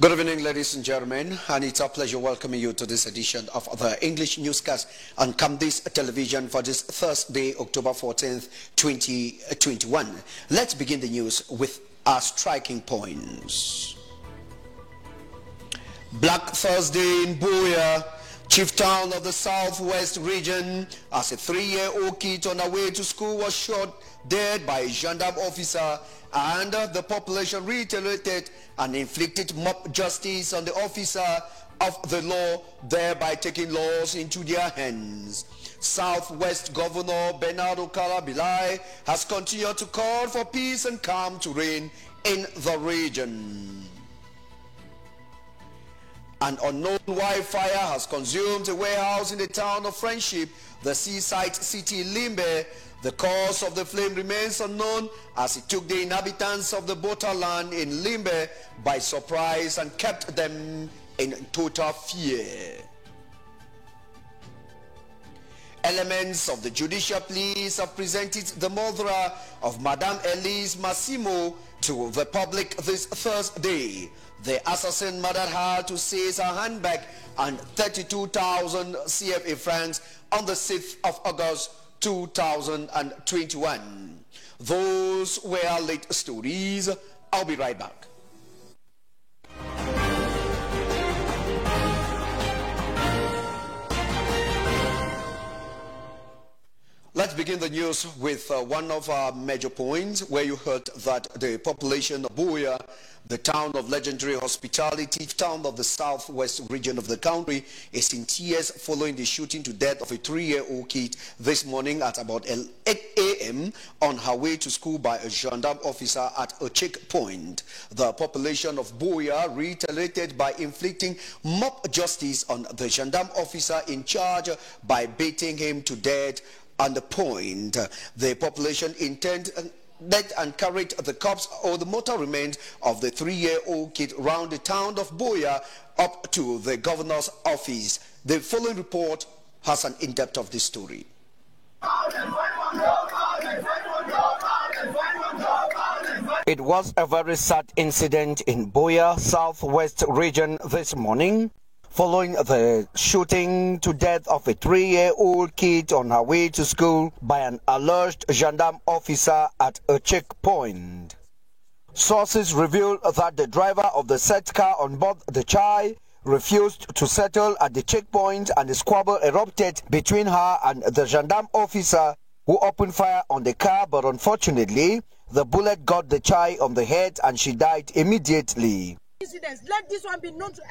Good evening, ladies and gentlemen, and it's a pleasure welcoming you to this edition of the English newscast on Camdis Television for this Thursday, October 14th, 2021. Let's begin the news with our striking points. Black Thursday in Buea, chief town of the southwest region, as a 3-year-old kid on her way to school was shot dead by a gendarme officer, and the population retaliated and inflicted mob justice on the officer of the law, thereby taking laws into their hands. Southwest Governor Bernardo Calabilai has continued to call for peace and calm to reign in the region. An unknown wildfire has consumed a warehouse in the town of Friendship, the seaside city Limbe. The cause of the flame remains unknown, as it took the inhabitants of the borderland in Limbe by surprise and kept them in total fear. Elements of the judicial police have presented the murderer of Madame Elise Massimo to the public this Thursday. The assassin murdered her to seize her handbag and 32,000 CFA francs on the 6th of August 2021. Those were late stories. I'll be right back. Let's begin the news with one of our major points, where you heard that the population of Buea, the town of legendary hospitality, town of the southwest region of the country, is in tears following the shooting to death of a 3-year-old kid this morning at about 8 a.m. on her way to school by a gendarme officer at a checkpoint. The population of Buea retaliated by inflicting mob justice on the gendarme officer in charge by beating him to death on the point. The population intended and carried the corpse or the mortal remains of the 3-year-old kid round the town of Buea up to the governor's office. The following report has an in-depth of this story. It was a very sad incident in Buea, southwest region this morning, following the shooting to death of a 3-year-old kid on her way to school by an alleged gendarme officer at a checkpoint. Sources revealed that the driver of the said car on board the child refused to settle at the checkpoint, and a squabble erupted between her and the gendarme officer, who opened fire on the car, but unfortunately the bullet got the child on the head and she died immediately. Let this one be known to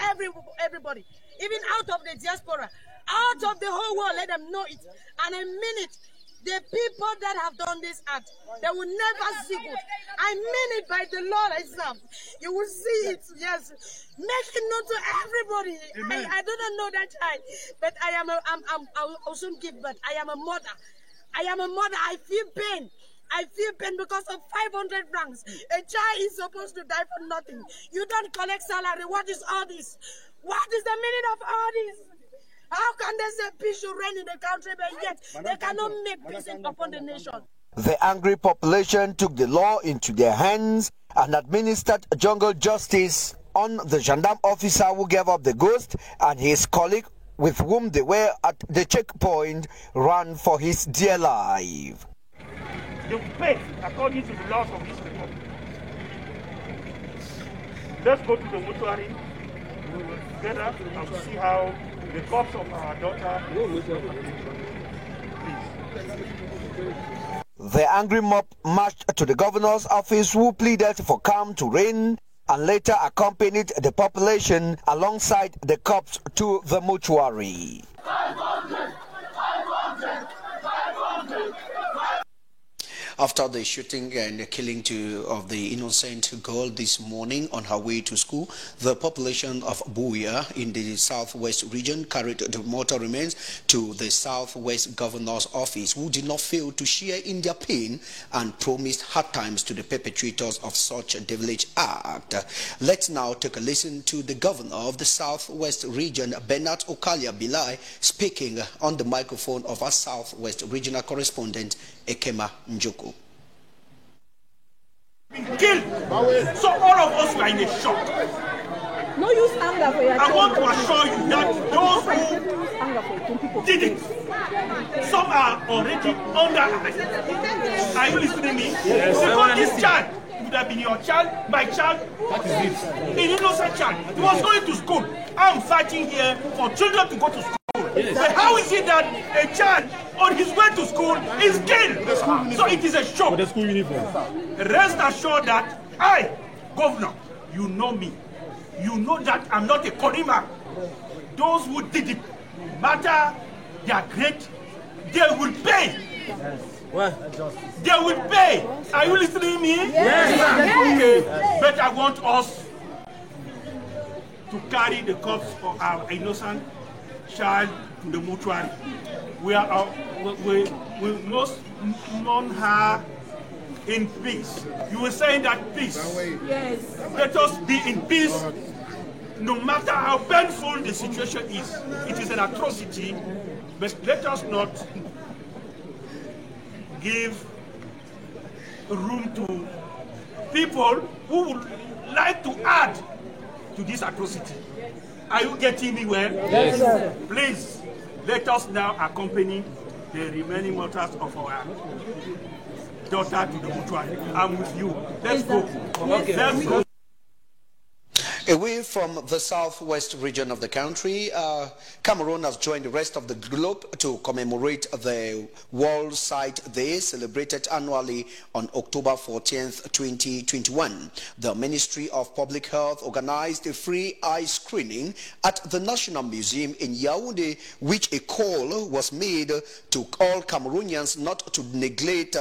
everybody, even out of the diaspora, out of the whole world. Let them know it. And I mean it. The people that have done this act, they will never see good. I mean it by the Lord itself. You will see it. Yes, make it known to everybody. I do not know that child, but I'll also give birth. I am a mother. I am a mother. I feel pain. I feel pain because of 500 francs. A child is supposed to die for nothing. You don't collect salary. What is all this? What is the meaning of all this? How can they say peace should reign in the country, but yet they cannot make peace upon the nation? The angry population took the law into their hands and administered jungle justice on the gendarme officer who gave up the ghost, and his colleague with whom they were at the checkpoint ran for his dear life. They will pay according to the laws of this republic. Let's go to the mortuary. We will together and see how the corpse of our daughter. Please. The angry mob marched to the governor's office, who pleaded for calm to reign, and later accompanied the population alongside the corpse to the mortuary. 500! After the shooting and the killing of the innocent girl this morning on her way to school, the population of Buea in the southwest region carried the mortal remains to the southwest governor's office, who did not fail to share in their pain and promised hard times to the perpetrators of such a devilish act. Let's now take a listen to the governor of the southwest region, Bernard Okalia-Bilai, speaking on the microphone of our southwest regional correspondent, Kmer Njoko. Killed. So all of us were in a shock. No use anger for your I want to assure you that those who did it, some are already under arrest. Are you listening to me? Yes. Because this child would have been your child, my child, that is it. An innocent child. He was going to school. I'm fighting here for children to go to school. Yes. But how is it that a child on his way to school is killed? So it is a shock. The school uniform. Rest assured that I, Governor, you know me. You know that I'm not a Korima. Those who did it, no matter they are great, they will pay. Yes. What? They will pay. Are you listening to me? Yes. Okay. But I want us to carry the corpse of our innocent child to the mortuary. We must mourn her in peace. You were saying that peace. Yes. Let us be in peace. No matter how painful the situation is, it is an atrocity, but let us not give room to people who would like to add to this atrocity. Are you getting me well? Yes, sir. Please, let us now accompany the remaining mortals of our daughter to the mortuary. I'm with you. Let's go. Okay. Let's go. Away from the southwest region of the country, Cameroon has joined the rest of the globe to commemorate the World Sight Day, celebrated annually on October 14th, 2021. The Ministry of Public Health organized a free eye screening at the National Museum in Yaoundé, which a call was made to all Cameroonians not to neglect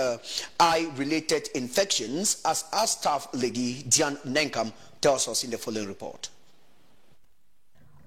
eye-related infections, as our staff lady Diane Nenkam tells us in the following report.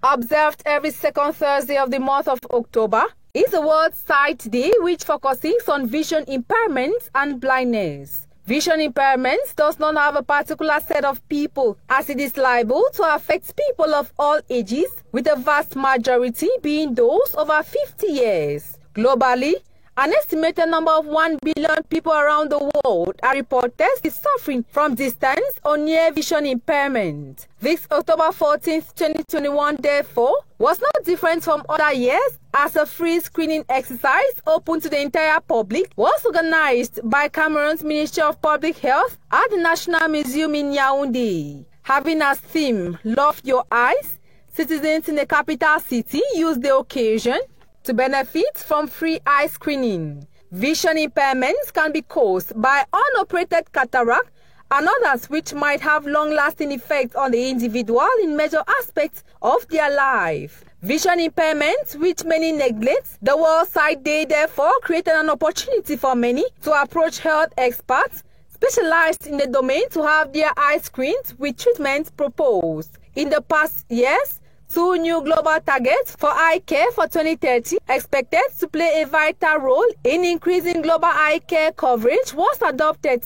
Observed every second Thursday of the month of October is the World Sight Day, which focuses on vision impairments and blindness. Vision impairments does not have a particular set of people, as it is liable to affect people of all ages, with the vast majority being those over 50 years. Globally, an estimated number of 1 billion people around the world are reported to be suffering from distance or near vision impairment. This October 14th, 2021, therefore, was no different from other years, as a free screening exercise open to the entire public was organized by Cameroon's Ministry of Public Health at the National Museum in Yaoundé. Having as theme, Love Your Eyes, citizens in the capital city used the occasion to benefit from free eye screening. Vision impairments can be caused by unoperated cataract and others which might have long-lasting effects on the individual in major aspects of their life. Vision impairments, which many neglect, the World Sight Day therefore created an opportunity for many to approach health experts specialized in the domain to have their eyes screened with treatments proposed. In the past years, 2 new global targets for eye care for 2030, expected to play a vital role in increasing global eye care coverage, was adopted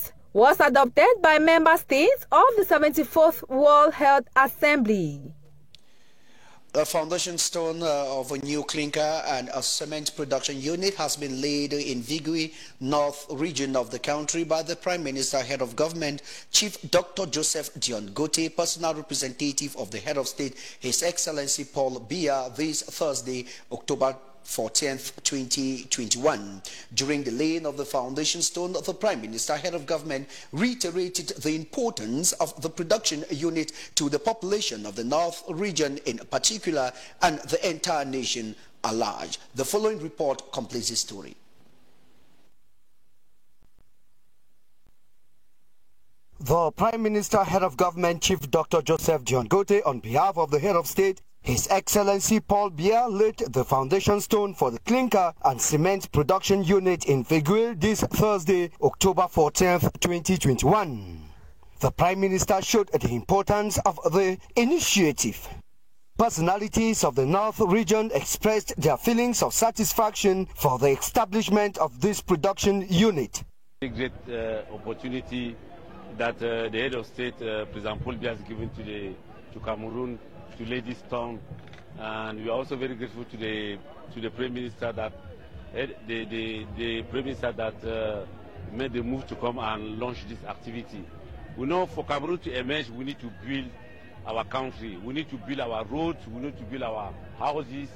by member states of the 74th World Health Assembly. The foundation stone of a new clinker and a cement production unit has been laid in Vigui, north region of the country, by the Prime Minister, Head of Government, Chief Dr. Joseph Dion Gote, personal representative of the Head of State, His Excellency Paul Biya, this Thursday, October 14th, 2021. During the laying of the foundation stone, the Prime Minister, Head of Government, reiterated the importance of the production unit to the population of the North region in particular and the entire nation at large. The following report completes this story. The Prime Minister, Head of Government, Chief Dr. Joseph Dion Gote, on behalf of the Head of State, His Excellency Paul Biya, laid the foundation stone for the clinker and cement production unit in Vigui this Thursday, October 14th, 2021. The Prime Minister showed the importance of the initiative. Personalities of the North region expressed their feelings of satisfaction for the establishment of this production unit. A great opportunity that the Head of State, President Paul Biya, has given to Cameroon to lay this stone, and we are also very grateful to the Prime Minister that the Prime Minister that made the move to come and launch this activity. We know for Cameroon to emerge, we need to build our country. We need to build our roads, we need to build our houses,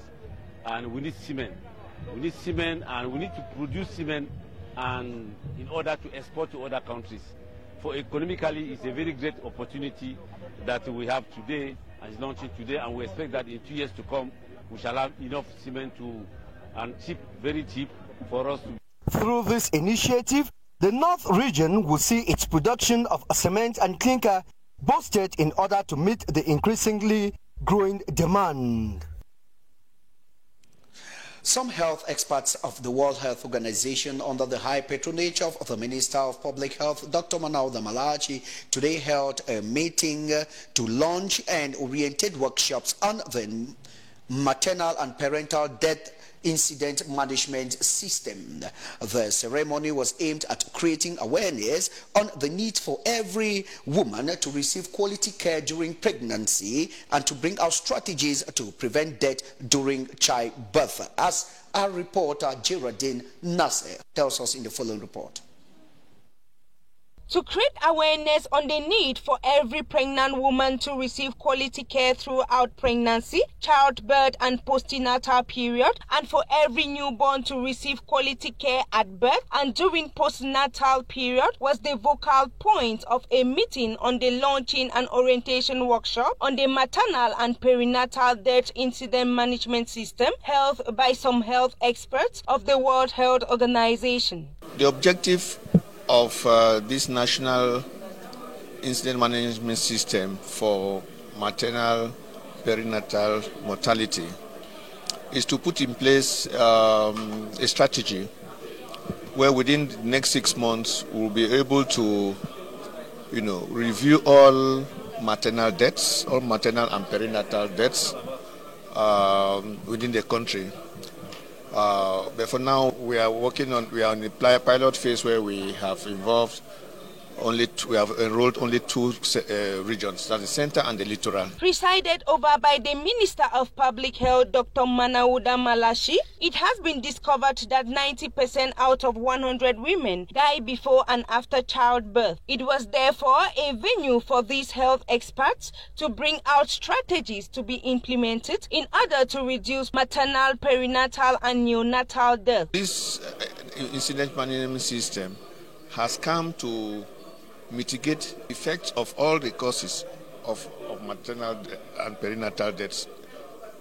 and we need cement. We need cement, and we need to produce cement and in order to export to other countries. For economically, it's a very great opportunity that we have today and is launching today, and we expect that in 2 years to come, we shall have enough cement and cheap, very cheap for us to. Through this initiative, the North region will see its production of cement and clinker boosted in order to meet the increasingly growing demand. Some health experts of the World Health Organization, under the high patronage of the Minister of Public Health, Dr. Manauda Malachi, today held a meeting to launch and orientate workshops on the maternal and parental death incident management system. The ceremony was aimed at creating awareness on the need for every woman to receive quality care during pregnancy and to bring out strategies to prevent death during childbirth, as our reporter Geraldine Nasser tells us in the following report. To create awareness on the need for every pregnant woman to receive quality care throughout pregnancy, childbirth and postnatal period, and for every newborn to receive quality care at birth and during postnatal period, was the focal point of a meeting on the launching and orientation workshop on the maternal and perinatal death incident management system held by some health experts of the World Health Organization. The objective of this national incident management system for maternal perinatal mortality is to put in place a strategy where within the next 6 months we'll be able to review all maternal deaths, all maternal and perinatal deaths within the country. But for now, we are in the pilot phase where we have enrolled only two regions, that's the center and the littoral. Presided over by the Minister of Public Health, Dr. Manauda Malachi, it has been discovered that 90% out of 100 women die before and after childbirth. It was therefore a venue for these health experts to bring out strategies to be implemented in order to reduce maternal, perinatal and neonatal death. This incident management system has come to mitigate the effects of all the causes of maternal and perinatal deaths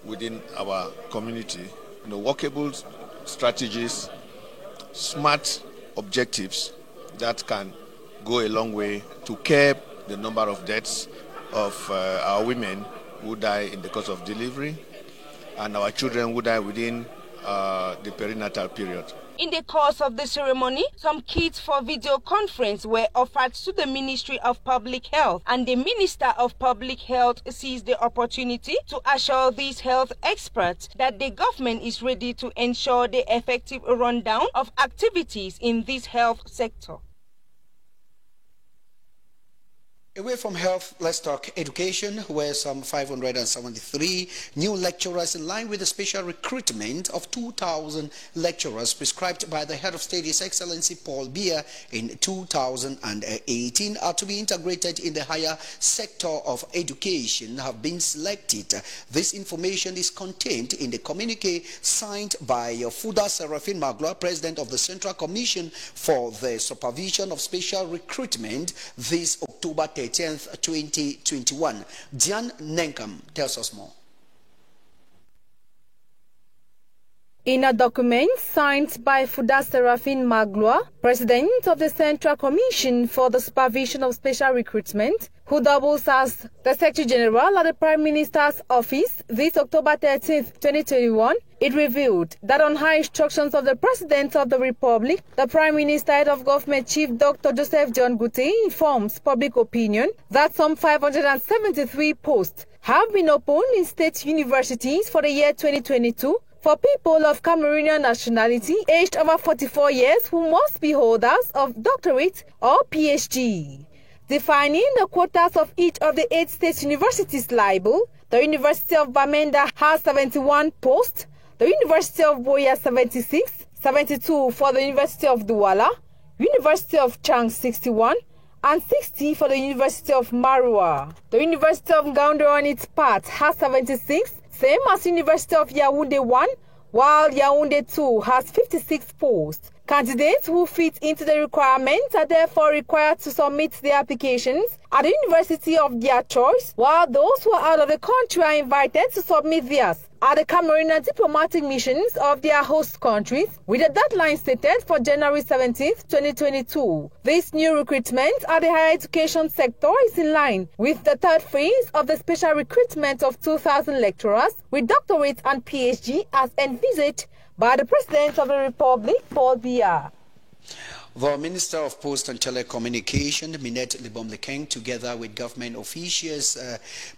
within our community. Workable strategies, smart objectives that can go a long way to curb the number of deaths of our women who die in the course of delivery and our children who die within the perinatal period. In the course of the ceremony, some kits for video conference were offered to the Ministry of Public Health, and the Minister of Public Health seized the opportunity to assure these health experts that the government is ready to ensure the effective rundown of activities in this health sector. Away from health, let's talk education, where some 573 new lecturers, in line with the special recruitment of 2,000 lecturers prescribed by the head of state, His Excellency Paul Biya, in 2018, are to be integrated in the higher sector of education, have been selected. This information is contained in the communique signed by Fuda Serafin Magloire, President of the Central Commission for the Supervision of Special Recruitment, this October 13th, 2021. Jan Nenkam tells us more. In a document signed by Fuda Serafin Magloire, President of the Central Commission for the Supervision of Special Recruitment, who doubles as the Secretary General at the Prime Minister's Office this October 13, 2021, it revealed that on high instructions of the President of the Republic, the Prime Minister, Head of Government Chief Dr. Joseph John Gutte informs public opinion that some 573 posts have been opened in state universities for the year 2022 for people of Cameroonian nationality aged over 44 years who must be holders of doctorate or PhD. Defining the quotas of each of the 8 state universities liable, the University of Bamenda has 71 posts, the University of Boya 76, 72 for the University of Douala, University of Chang 61, and 60 for the University of Maroua. The University of Yaoundé on its part has 76, same as University of Yaoundé 1, while Yaoundé 2 has 56 posts. Candidates who fit into the requirements are therefore required to submit their applications at the university of their choice, while those who are out of the country are invited to submit theirs at the Cameroonian diplomatic missions of their host countries, with a deadline stated for January 17, 2022. This new recruitment at the higher education sector is in line with the third phase of the special recruitment of 2,000 lecturers with doctorates and PhD as envisaged by the President of the Republic, Paul Biya. The Minister of Post and Telecommunication, Minette Libom-Lekeng, together with government officials,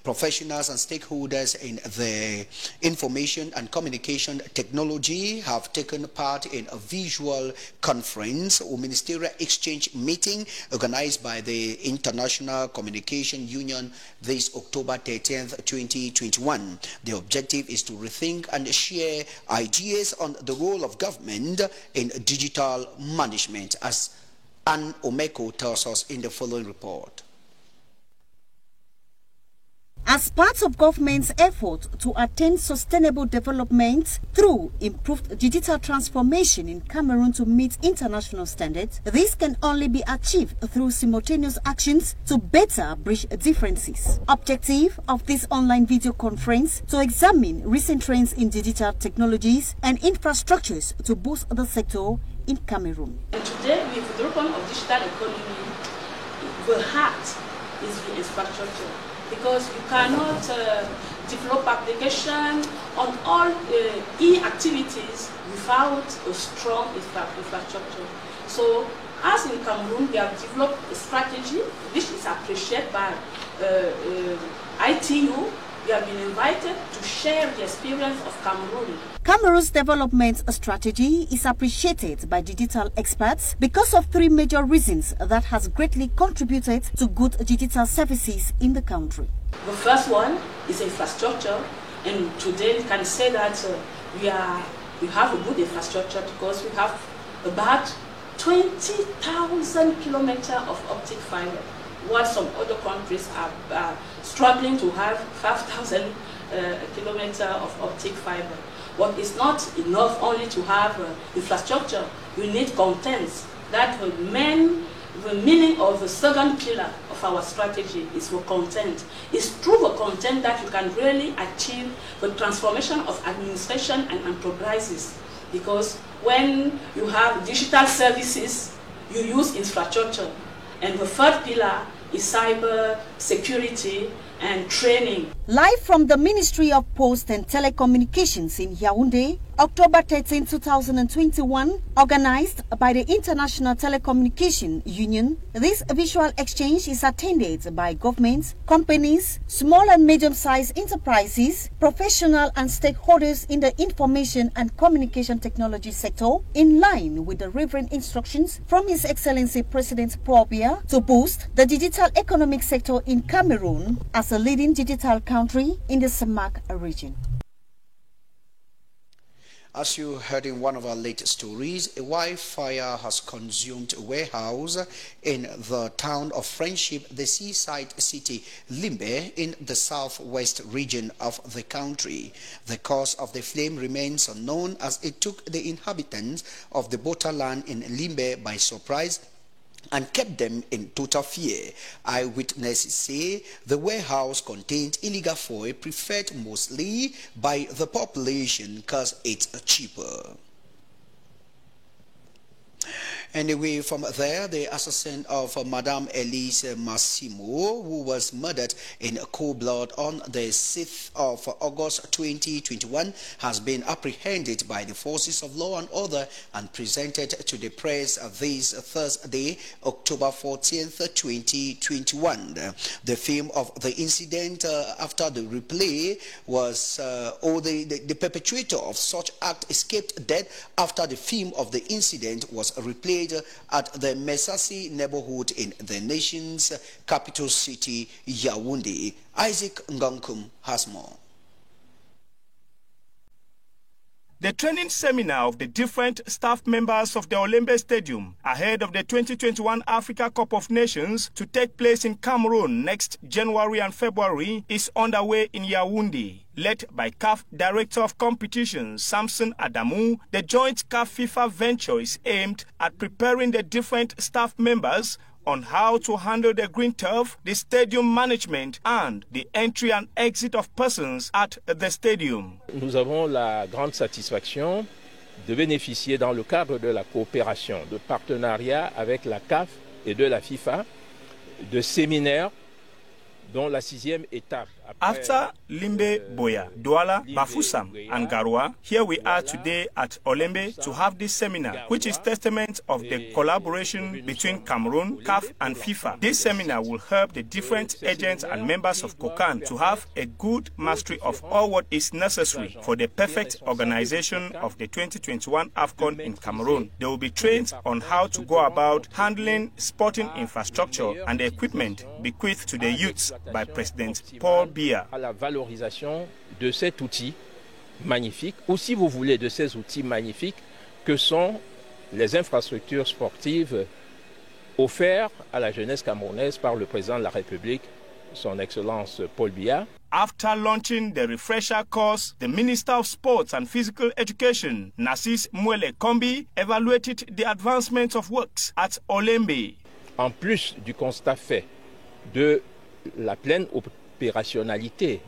professionals and stakeholders in the information and communication technology, have taken part in a visual conference or ministerial exchange meeting organized by the International Communication Union this October 13th, 2021. The objective is to rethink and share ideas on the role of government in digital management, as Anne Omeko tells us in the following report. As part of government's effort to attain sustainable development through improved digital transformation in Cameroon to meet international standards, this can only be achieved through simultaneous actions to better bridge differences. Objective of this online video conference to examine recent trends in digital technologies and infrastructures to boost the sector in Cameroon. And today, with the development of digital economy, the heart is the infrastructure, because you cannot develop application on all e-activities without a strong infrastructure. So, as in Cameroon, we have developed a strategy which is appreciated by ITU. We have been invited to share the experience of Cameroon. Cameroon's development strategy is appreciated by digital experts because of three major reasons that has greatly contributed to good digital services in the country. The first one is infrastructure, and today we can say that we have a good infrastructure because we have about 20,000 kilometers of optic fiber, while some other countries are struggling to have 5,000 kilometers of optic fiber. But it's not enough only to have infrastructure. You need contents. That the meaning of the second pillar of our strategy is for content. It's through the content that you can really achieve the transformation of administration and enterprises. Because when you have digital services, you use infrastructure. And the third pillar is cyber security and training. Live from the Ministry of Post and Telecommunications in Yaoundé, October 13, 2021, organized by the International Telecommunication Union, this visual exchange is attended by governments, companies, small and medium-sized enterprises, professional and stakeholders in the information and communication technology sector, in line with the reverent instructions from His Excellency President Paul Biya to boost the digital economic sector in Cameroon as a leading digital country in the SAMAC region. As you heard in one of our latest stories, a wildfire has consumed a warehouse in the town of Friendship, the seaside city Limbe, in the southwest region of the country. The cause of the flame remains unknown, as it took the inhabitants of the borderland in Limbe by surprise and kept them in total fear. Eyewitnesses say the warehouse contained illegal foil preferred mostly by the population because it's cheaper. Anyway, from there, the assassin of Madame Elise Massimo, who was murdered in cold blood on the 6th of August 2021, has been apprehended by the forces of law and order and presented to the press this Thursday, October 14th, 2021. The film of the incident after the replay was, the perpetrator of such act escaped death after the film of the incident was replayed at the Mesasi neighborhood in the nation's capital city, Yaoundé. Isaac Ngankum has more. The training seminar of the different staff members of the Olembe Stadium ahead of the 2021 Africa Cup of Nations to take place in Cameroon next January and February is underway in Yaoundé. Led by CAF Director of Competitions Samson Adamu, the joint CAF-FIFA venture is aimed at preparing the different staff members on how to handle the green turf, the stadium management and the entry and exit of persons at the stadium. Nous avons la grande satisfaction de bénéficier dans le cadre de la coopération, de partenariat avec la CAF et de la FIFA, de séminaires dont la 6e étape. After Limbe Boya, Douala, Bafoussam and Garoua, here we are today at Olembe to have this seminar, which is testament of the collaboration between Cameroon, CAF and FIFA. This seminar will help the different agents and members of COCAN to have a good mastery of all what is necessary for the perfect organization of the 2021 AFCON in Cameroon. They will be trained on how to go about handling sporting infrastructure and the equipment bequeathed to the youths by President Paul Biya. À la valorisation de cet outil magnifique, ou si vous voulez de ces outils magnifiques que sont les infrastructures sportives offertes à la jeunesse camerounaise par le président de la République, son Excellence Paul Biya. After launching the refresher course, the Minister of Sports and Physical Education, Narcisse Mwele Kombi, evaluated the advancement of works at Olembe. En plus du constat fait de la pleine opérationnalité,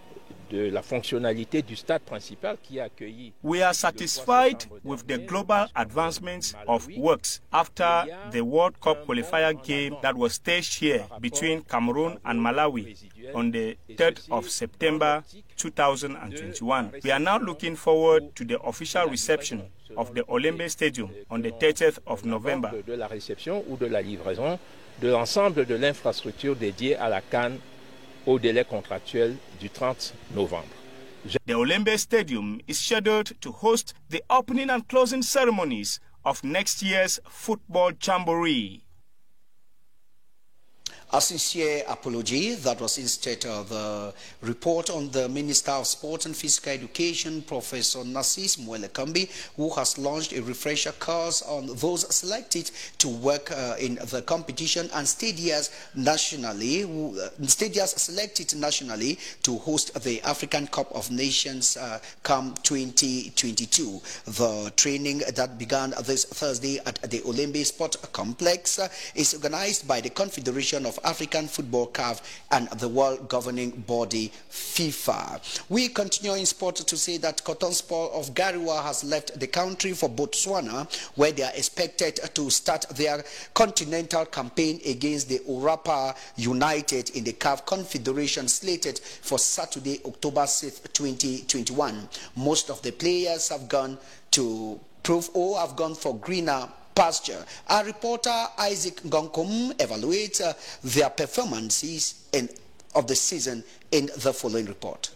de la fonctionnalité du stade principal qui a accueilli. We are satisfied with the global advancements of works after the World Cup qualifier game that was staged here between Cameroon and Malawi on the 3rd of September 2021. We are now looking forward to the official reception of the Olembe Stadium on the 30th of November. De la réception ou de la livraison de l'ensemble de l'infrastructure dédiée à la CAN au délai contractuel du 30 novembre. The Olembe Stadium is scheduled to host the opening and closing ceremonies of next year's football jamboree. A sincere apology. That was instead of the report on the Minister of Sport and Physical Education, Professor Narcisse Mwele Kombi, who has launched a refresher course on those selected to work in the competition and stadiums nationally, stadiums selected nationally to host the African Cup of Nations come 2022. The training that began this Thursday at the Olembe Sport Complex is organized by the Confederation of African Football CAF and the world governing body FIFA. We continue in sport to say that Cotton Sport of Garoua has left the country for Botswana, where they are expected to start their continental campaign against the Orapa United in the CAF Confederation, slated for Saturday, October 6th, 2021. Most of the players have gone to prove or have gone for greener pasture. Our reporter Isaac Ngonkom evaluates their performances of the season in the following report.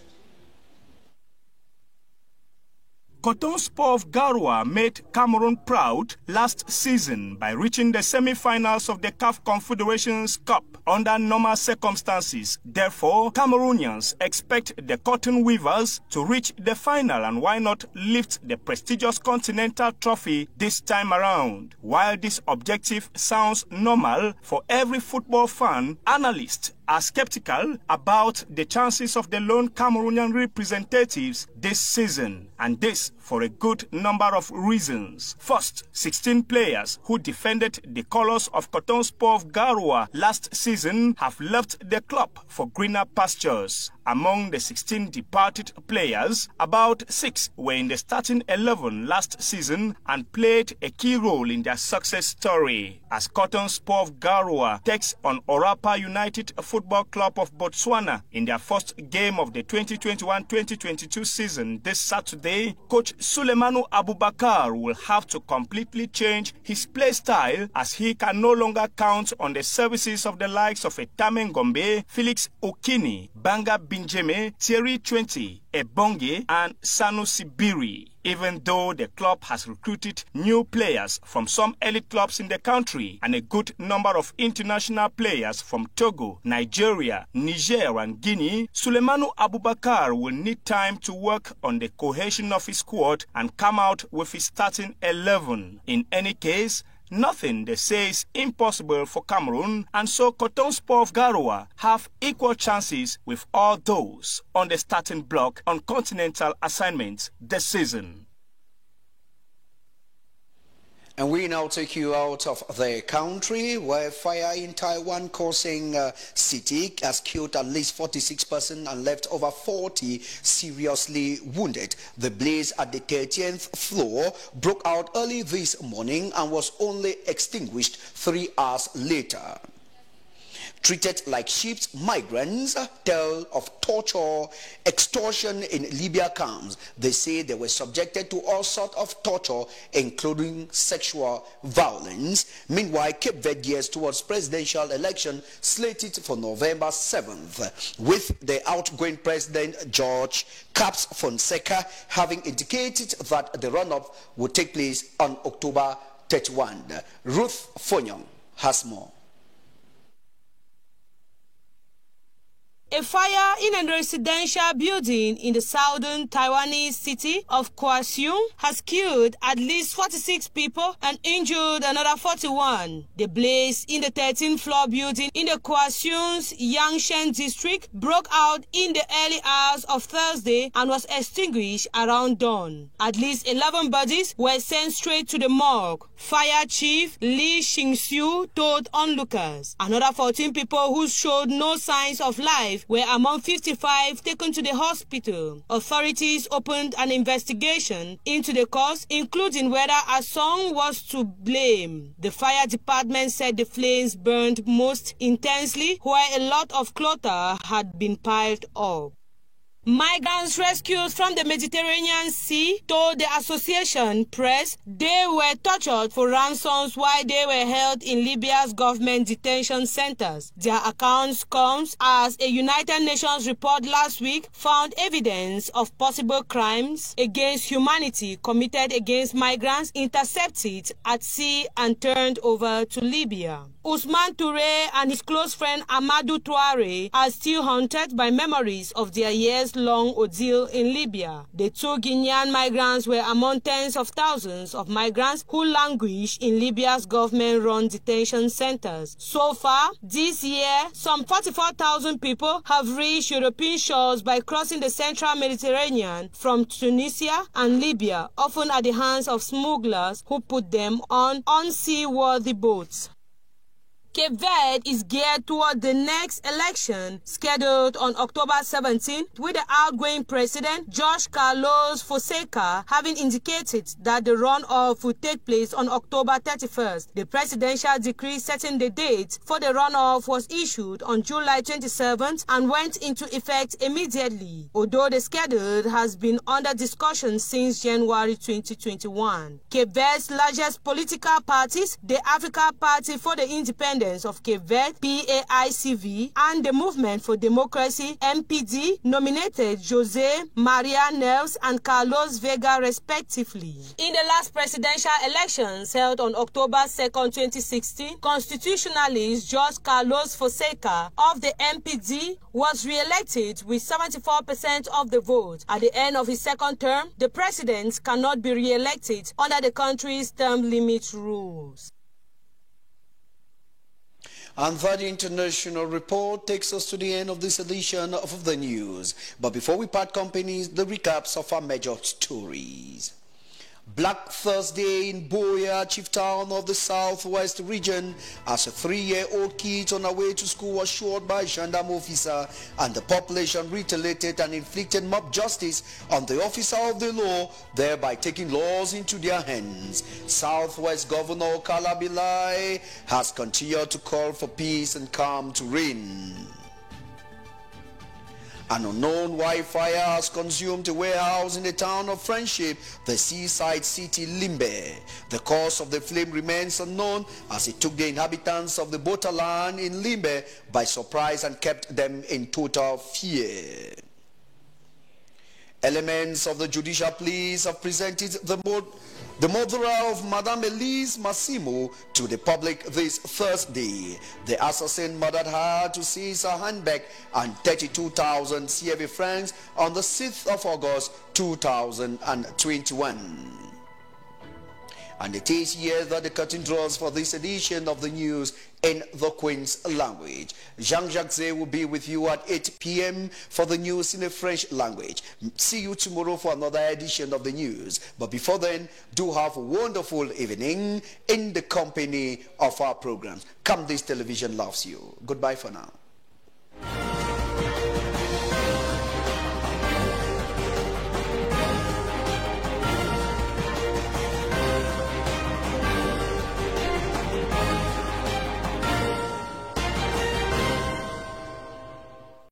Cotton Sport of Garoua made Cameroon proud last season by reaching the semi-finals of the CAF Confederations Cup under normal circumstances. Therefore, Cameroonians expect the Cotton Weavers to reach the final, and why not lift the prestigious Continental Trophy this time around. While this objective sounds normal for every football fan, analysts are skeptical about the chances of the lone Cameroonian representatives this season, and this for a good number of reasons. First, 16 players who defended the colors of Cotton Sport of Garoua last season have left the club for greener pastures. Among the 16 departed players, about 6 were in the starting 11 last season and played a key role in their success story. As Cotton Sport of Garoua takes on Orapa United Football Club of Botswana in their first game of the 2021-2022 season this Saturday, coach Sulemanu Abubakar will have to completely change his play style, as he can no longer count on the services of the likes of Etame Ngombe, Felix Okini, Banga Binjeme, Thierry 20, Ebonge and Sanusi Biri. Even though the club has recruited new players from some elite clubs in the country and a good number of international players from Togo, Nigeria, Niger and Guinea, Sulemanu Abubakar will need time to work on the cohesion of his squad and come out with his starting 11. In any case, nothing they say is impossible for Cameroon, and so Cotonsport of Garoua have equal chances with all those on the starting block on continental assignments this season. And we now take you out of the country, where fire in Taiwan causing city has killed at least 46 persons and left over 40 seriously wounded. The blaze at the 13th floor broke out early this morning and was only extinguished 3 hours later. Treated like ships, migrants tell of torture, extortion in Libya camps. They say they were subjected to all sorts of torture, including sexual violence. Meanwhile, Cape Verde gears towards presidential election slated for November 7th, with the outgoing president George Caps Fonseca having indicated that the runoff would take place on October 31. Ruth Fonyong has more. A fire in a residential building in the southern Taiwanese city of Kaohsiung has killed at least 46 people and injured another 41. The blaze in the 13th floor building in the Kaohsiung's Yangshan district broke out in the early hours of Thursday and was extinguished around dawn. At least 11 bodies were sent straight to the morgue. Fire Chief Li Xingxiu told onlookers. Another 14 people who showed no signs of life were among 55 taken to the hospital. Authorities opened an investigation into the cause, including whether a song was to blame. The fire department said the flames burned most intensely where a lot of clutter had been piled up. Migrants rescued from the Mediterranean Sea told the Association Press they were tortured for ransoms while they were held in Libya's government detention centers. Their accounts comes as a United Nations report last week found evidence of possible crimes against humanity committed against migrants intercepted at sea and turned over to Libya. Ousmane Touré and his close friend Amadou Touare are still haunted by memories of their years-long ordeal in Libya. The 2 Guinean migrants were among tens of thousands of migrants who languish in Libya's government-run detention centers. So far, this year, some 44,000 people have reached European shores by crossing the central Mediterranean from Tunisia and Libya, often at the hands of smugglers who put them on unseaworthy boats. Cape Verde is geared toward the next election scheduled on October 17, with the outgoing president, Jorge Carlos Fonseca, having indicated that the runoff would take place on October 31st. The presidential decree setting the date for the runoff was issued on July 27th and went into effect immediately, although the schedule has been under discussion since January 2021. Cape Verde's largest political parties, the Africa Party for the Independence of Cape Verde, PAICV, and the Movement for Democracy, MPD, nominated José Maria Neves and Carlos Vega respectively. In the last presidential elections held on October 2nd, 2016, constitutionalist Jorge Carlos Fonseca of the MPD was re-elected with 74% of the vote. At the end of his second term, the president cannot be re-elected under the country's term limit rules. And that international report takes us to the end of this edition of the news. But before we part company, the recaps of our major stories. Black Thursday in Boya, chief town of the southwest region, as a 3-year-old kid on her way to school was shot by a gendarme officer, and the population retaliated and inflicted mob justice on the officer of the law, thereby taking laws into their hands. Southwest Governor Kalabilai has continued to call for peace and calm to reign. An unknown wildfire has consumed a warehouse in the town of Friendship, the seaside city Limbe. The cause of the flame remains unknown, as it took the inhabitants of the Botaland in Limbe by surprise and kept them in total fear. Elements of the judicial police have presented the murderer of Madame Elise Massimo to the public this Thursday. The assassin murdered her to seize her handbag and 32,000 CFA francs on the 6th of August 2021. And it is here that the curtain draws for this edition of the news in the Queen's language. Jean-Jacques Zay will be with you at 8 p.m. for the news in the French language. See you tomorrow for another edition of the news. But before then, do have a wonderful evening in the company of our programs. Come, this television loves you. Goodbye for now.